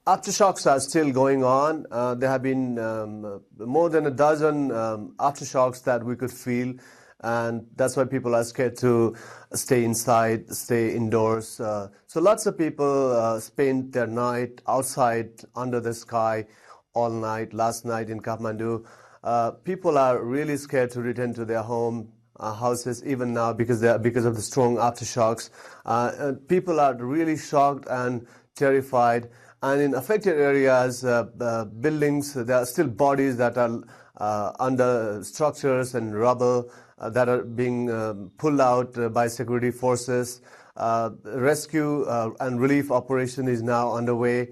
Aftershocks are still going on. There have been more than a dozen aftershocks that we could feel, and that's why people are scared to stay inside, stay indoors. So lots of people spent their night outside under the sky all night, last night in Kathmandu. People are really scared to return to their houses even now because of the strong aftershocks. People are really shocked and terrified. And in affected areas, buildings, there are still bodies that are under structures and rubble that are being pulled out by security forces. Rescue and relief operation is now underway.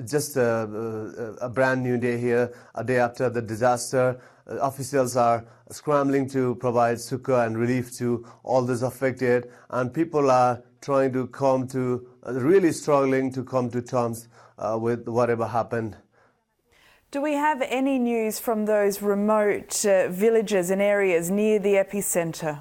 Just a brand new day here, a day after the disaster. Officials are scrambling to provide succor and relief to all those affected, and people are really struggling to come to terms with whatever happened. Do we have any news from those remote villages and areas near the epicenter?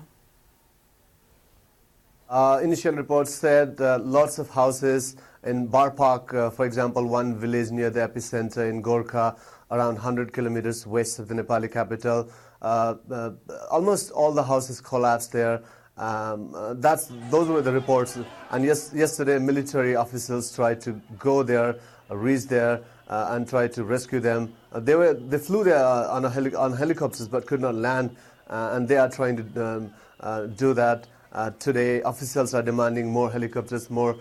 Initial reports said lots of houses in Bar Park, for example, one village near the epicenter in Gorkha, around 100 kilometers west of the Nepali capital. Almost all the houses collapsed there. Those were the reports. And yesterday, military officers tried to go there, reach there, and try to rescue them. They flew there on helicopters but could not land, and they are trying to do that. Today, officials are demanding more helicopters, more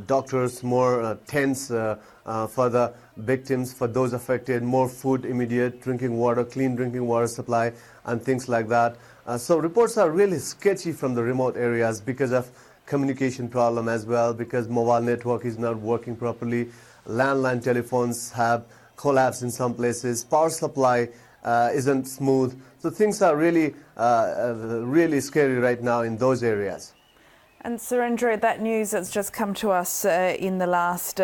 doctors, more tents for the victims, for those affected, more food, immediate drinking water, clean drinking water supply, and things like that. So reports are really sketchy from the remote areas because of communication problem as well, because mobile network is not working properly. Landline telephones have collapsed in some places. Power supply isn't smooth. So things are really scary right now in those areas. And Surendra, that news that's just come to us in the last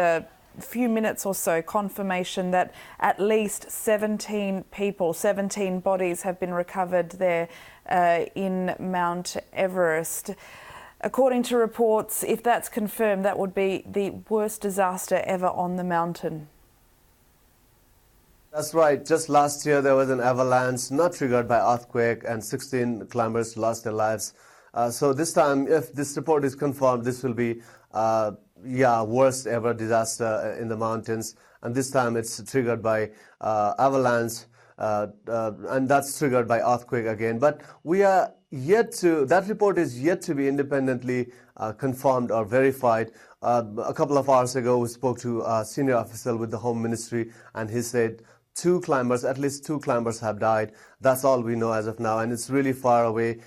few minutes or so, confirmation that at least 17 bodies have been recovered there in Mount Everest. According to reports, if that's confirmed, that would be the worst disaster ever on the mountain. That's right. Just last year there was an avalanche not triggered by earthquake and 16 climbers lost their lives. So this time, if this report is confirmed, this will be worst ever disaster in the mountains. And this time it's triggered by avalanche, and that's triggered by earthquake again. But that report is yet to be independently confirmed or verified. A couple of hours ago, we spoke to a senior official with the Home Ministry, and he said at least two climbers have died. That's all we know as of now, and it's really far away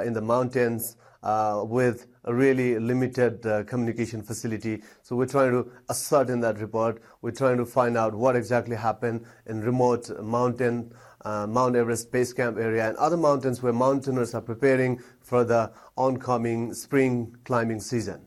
in the mountains with a really limited communication facility. So we're trying to ascertain that report. We're trying to find out what exactly happened in remote Mount Everest Base Camp area and other mountains where mountaineers are preparing for the oncoming spring climbing season.